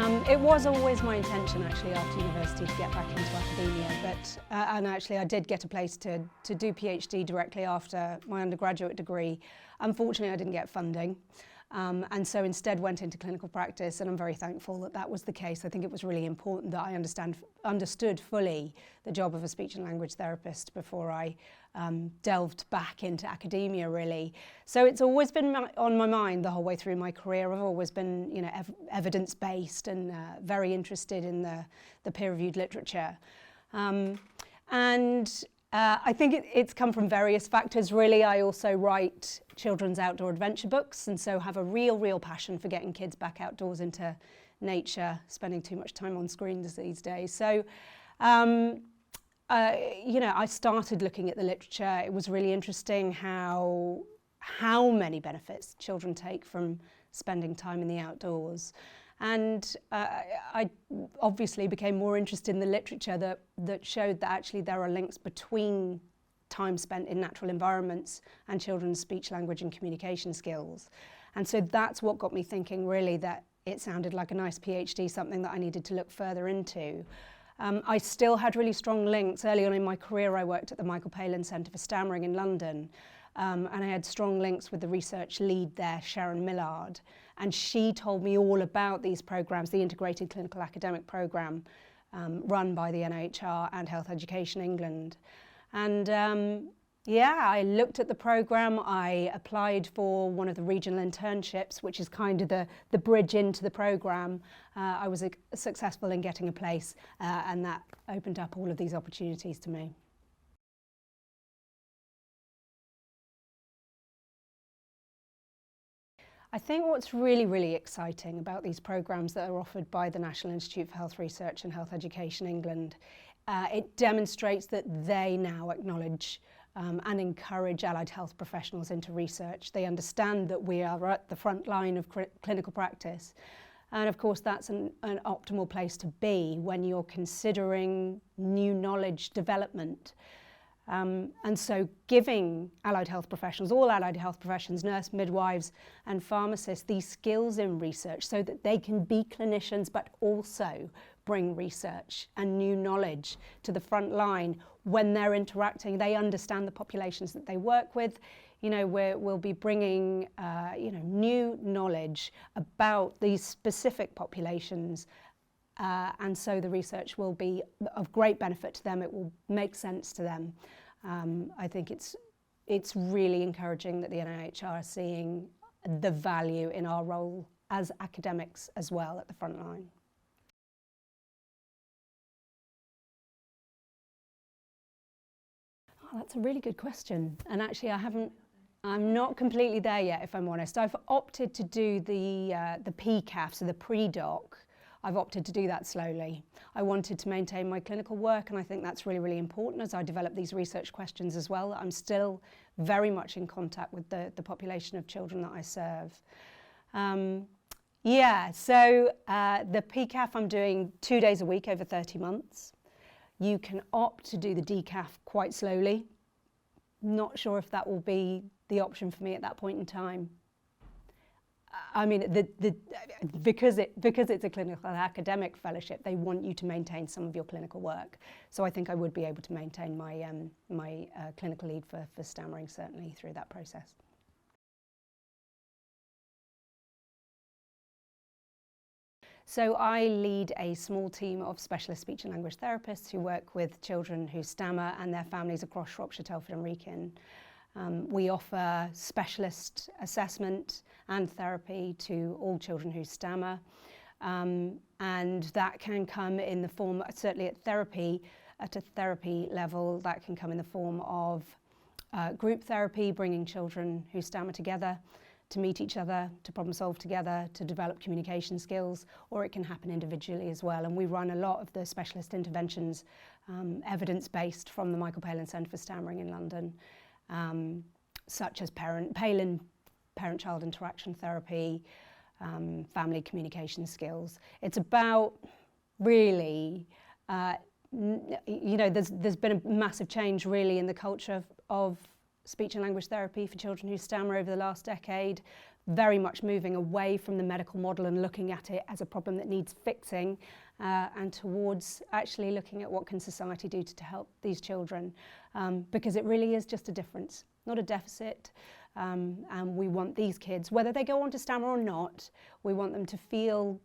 It was always my intention actually after university to get back into academia, but and actually I did get a place to do PhD directly after my undergraduate degree. Unfortunately I didn't get funding, and so instead went into clinical practice, and I'm very thankful that that was the case. I think it was really important that I understood fully the job of a speech and language therapist before I delved back into academia, really. So it's always been on my mind the whole way through my career. I've always been, you know, evidence-based and very interested in the peer-reviewed literature. I think it's come from various factors, really. I also write children's outdoor adventure books, and so have a real passion for getting kids back outdoors into nature, spending too much time on screens these days. So, you know, I started looking at the literature. It was really interesting how many benefits children take from spending time in the outdoors. And I obviously became more interested in the literature that showed that actually there are links between time spent in natural environments and children's speech, language and communication skills. And so that's what got me thinking, really, that it sounded like a nice PhD, something that I needed to look further into. I still had really strong links. Early on in my career, I worked at the Michael Palin Centre for Stammering in London, and I had strong links with the research lead there, Sharon Millard, and she told me all about these programs, the Integrated Clinical Academic Programme run by the NIHR and Health Education England. And yeah, I looked at the programme. I applied for one of the regional internships, which is kind of the bridge into the programme. I was successful in getting a place, and that opened up all of these opportunities to me. I think what's really exciting about these programmes that are offered by the National Institute for Health Research and Health Education England, it demonstrates that they now acknowledge and encourage allied health professionals into research. They understand that we are at the front line of clinical practice. And of course that's an optimal place to be when you're considering new knowledge development. And so giving allied health professionals, all allied health professions, nurse, midwives and pharmacists, these skills in research so that they can be clinicians but also bring research and new knowledge to the front line when they're interacting. They understand the populations that they work with. You know, we'll be bringing you know, new knowledge about these specific populations. And so the research will be of great benefit to them. It will make sense to them. I think it's really encouraging that the NIHR are seeing the value in our role as academics as well at the front line. Oh, that's a really good question. And actually I'm not completely there yet, if I'm honest. I've opted to do the PCAF, so the pre-doc. I've opted to do that slowly. I wanted to maintain my clinical work, and I think that's really important as I develop these research questions as well. I'm still very much in contact with the population of children that I serve. Yeah, so the PCAF I'm doing 2 days a week over 30 months. You can opt to do the DCAF quite slowly. Not sure if that will be the option for me at that point in time. I mean, because it's a clinical academic fellowship, they want you to maintain some of your clinical work. So I think I would be able to maintain my clinical lead for stammering, certainly, through that process. So I lead a small team of specialist speech and language therapists who work with children who stammer and their families across Shropshire, Telford and Wrekin. We offer specialist assessment and therapy to all children who stammer, and that can come in the form, certainly at a therapy level, that can come in the form of group therapy, bringing children who stammer together to meet each other, to problem solve together, to develop communication skills, or it can happen individually as well. And we run a lot of the specialist interventions, evidence-based, from the Michael Palin Centre for Stammering in London, such as Palin parent-child interaction therapy, family communication skills. It's about really, you know, there's been a massive change really in the culture of speech and language therapy for children who stammer over the last decade. very much moving away from the medical model and looking at it as a problem that needs fixing, and towards actually looking at what can society do to help these children, because it really is just a difference, not a deficit. And we want these kids, whether they go on to stammer or not, we want them to feel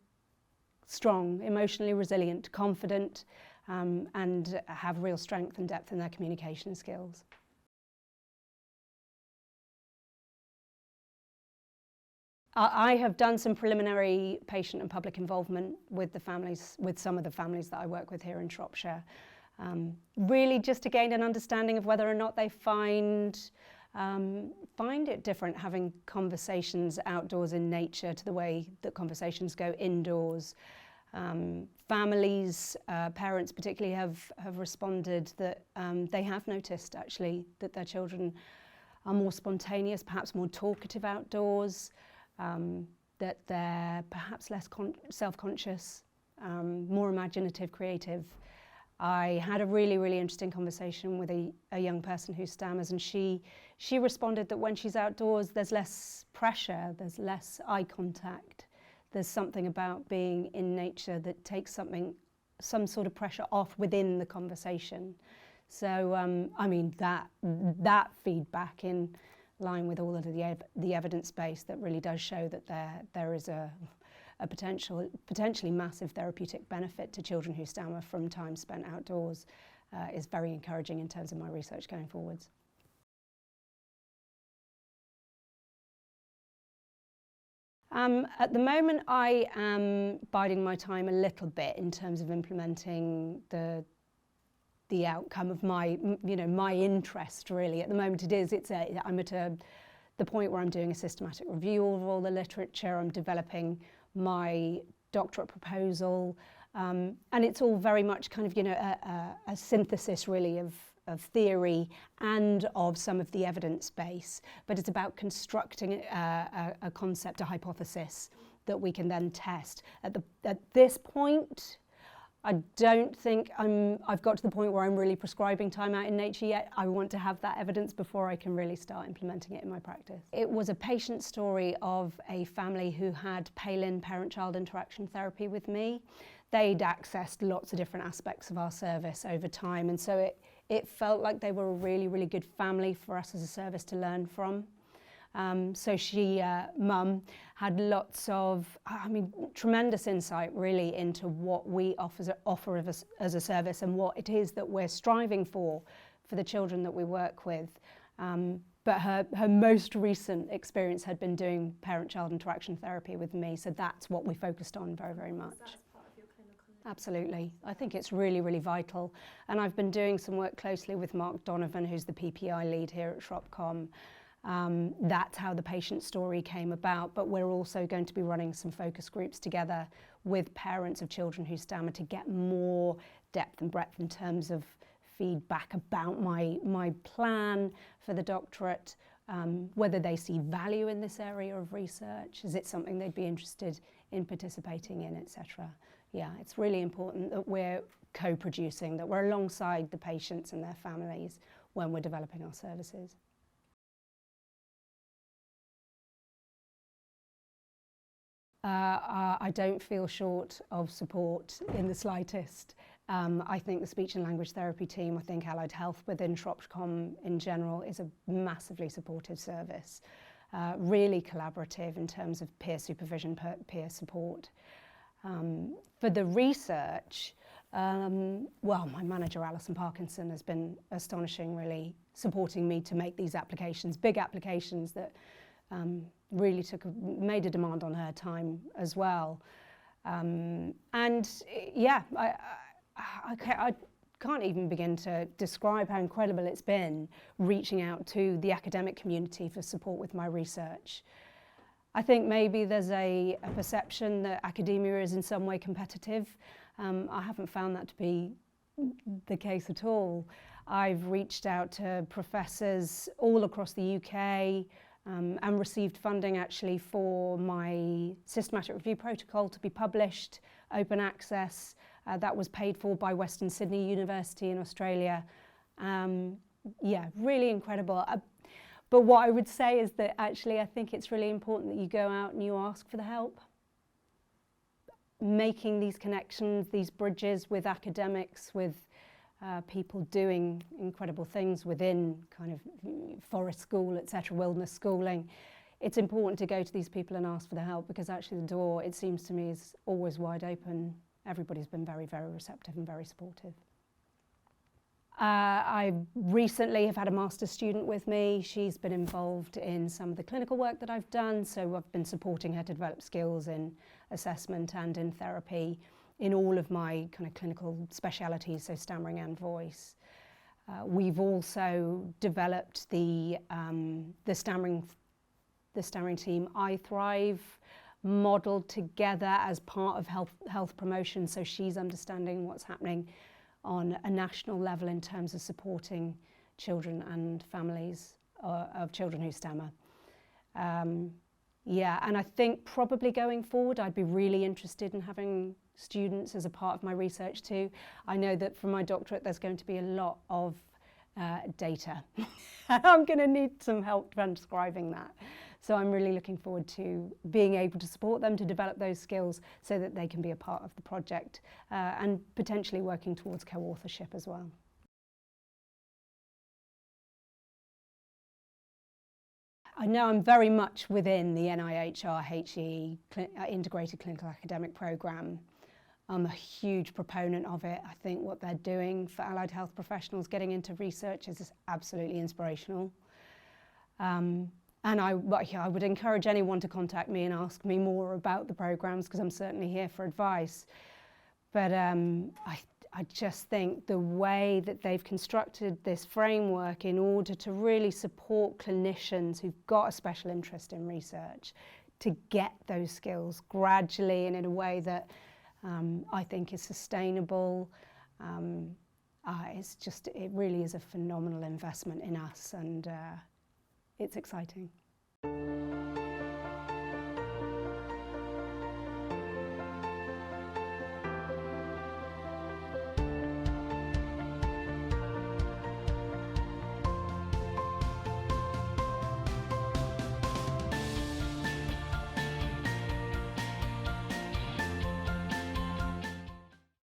strong, emotionally resilient, confident, and have real strength and depth in their communication skills. I have done some preliminary patient and public involvement with the families, with some of the families that I work with here in Shropshire, really just to gain an understanding of whether or not they find it different having conversations outdoors in nature to the way that conversations go indoors. Families, parents particularly, have responded that they have noticed actually that their children are more spontaneous, perhaps more talkative outdoors, that they're perhaps less self-conscious, more imaginative, creative. I had a really interesting conversation with a young person who stammers, and she responded that when she's outdoors there's less pressure, there's less eye contact. There's something about being in nature that takes some sort of pressure off within the conversation. So I mean, that feedback in line with all of the evidence base that really does show that there is a potentially massive therapeutic benefit to children who stammer from time spent outdoors is very encouraging in terms of my research going forwards. At the moment, I am biding my time a little bit in terms of implementing the outcome of my interest, really. At the moment I'm at the point where I'm doing a systematic review of all the literature. I'm developing my doctorate proposal, and it's all very much kind of a synthesis really of theory and of some of the evidence base, but it's about constructing a concept, a hypothesis that we can then test. At this point, I don't think I've got to the point where I'm really prescribing time out in nature yet. I want to have that evidence before I can really start implementing it in my practice. It was a patient story of a family who had Palin parent-child interaction therapy with me. They'd accessed lots of different aspects of our service over time, and so it felt like they were a really good family for us as a service to learn from. So Mum had lots of, tremendous insight really into what we offer as a service and what it is that we're striving for the children that we work with. But her most recent experience had been doing parent-child interaction therapy with me, so that's what we focused on very much. Absolutely. I think it's really vital. And I've been doing some work closely with Mark Donovan, who's the PPI lead here at Shropcom. That's how the patient story came about, but we're also going to be running some focus groups together with parents of children who stammer to get more depth and breadth in terms of feedback about my plan for the doctorate, whether they see value in this area of research, is it something they'd be interested in participating in, etc. Yeah, it's really important that we're co-producing, that we're alongside the patients and their families when we're developing our services. I don't feel short of support in the slightest. I think the speech and language therapy team, I think allied health within Shropcom in general is a massively supportive service, really collaborative in terms of peer supervision, peer support. For the research, well, my manager Alison Parkinson has been astonishing, really supporting me to make these applications, big applications that really made a demand on her time as well. And yeah, I can't even begin to describe how incredible it's been reaching out to the academic community for support with my research. I think maybe there's a perception that academia is in some way competitive. I haven't found that to be the case at all. I've reached out to professors all across the UK, and received funding actually for my systematic review protocol to be published, open access. That was paid for by Western Sydney University in Australia. Yeah, really incredible. But what I would say is that actually I think it's really important that you go out and you ask for the help. Making these connections, these bridges with academics, with people doing incredible things within kind of forest school, etc., wilderness schooling. It's important to go to these people and ask for the help, because actually the door, it seems to me, is always wide open. Everybody's been very, very receptive and very supportive. I recently have had a master's student with me. She's been involved in some of the clinical work that I've done, so I've been supporting her to develop skills in assessment and in therapy in all of my kind of clinical specialities, so stammering and voice. We've also developed the stammering team I Thrive model together as part of health promotion, so she's understanding what's happening on a national level in terms of supporting children and families of children who stammer. Yeah, and I think probably going forward I'd be really interested in having students as a part of my research too. I know that for my doctorate there's going to be a lot of data. I'm going to need some help transcribing that. So I'm really looking forward to being able to support them to develop those skills so that they can be a part of the project and potentially working towards co-authorship as well. I know I'm very much within the NIH AHP Integrated Clinical Academic Programme. I'm a huge proponent of it. I think what they're doing for allied health professionals getting into research is absolutely inspirational. And I would encourage anyone to contact me and ask me more about the programmes, because I'm certainly here for advice. But I just think the way that they've constructed this framework in order to really support clinicians who've got a special interest in research to get those skills gradually and in a way that I think is sustainable. It really is a phenomenal investment in us, and it's exciting.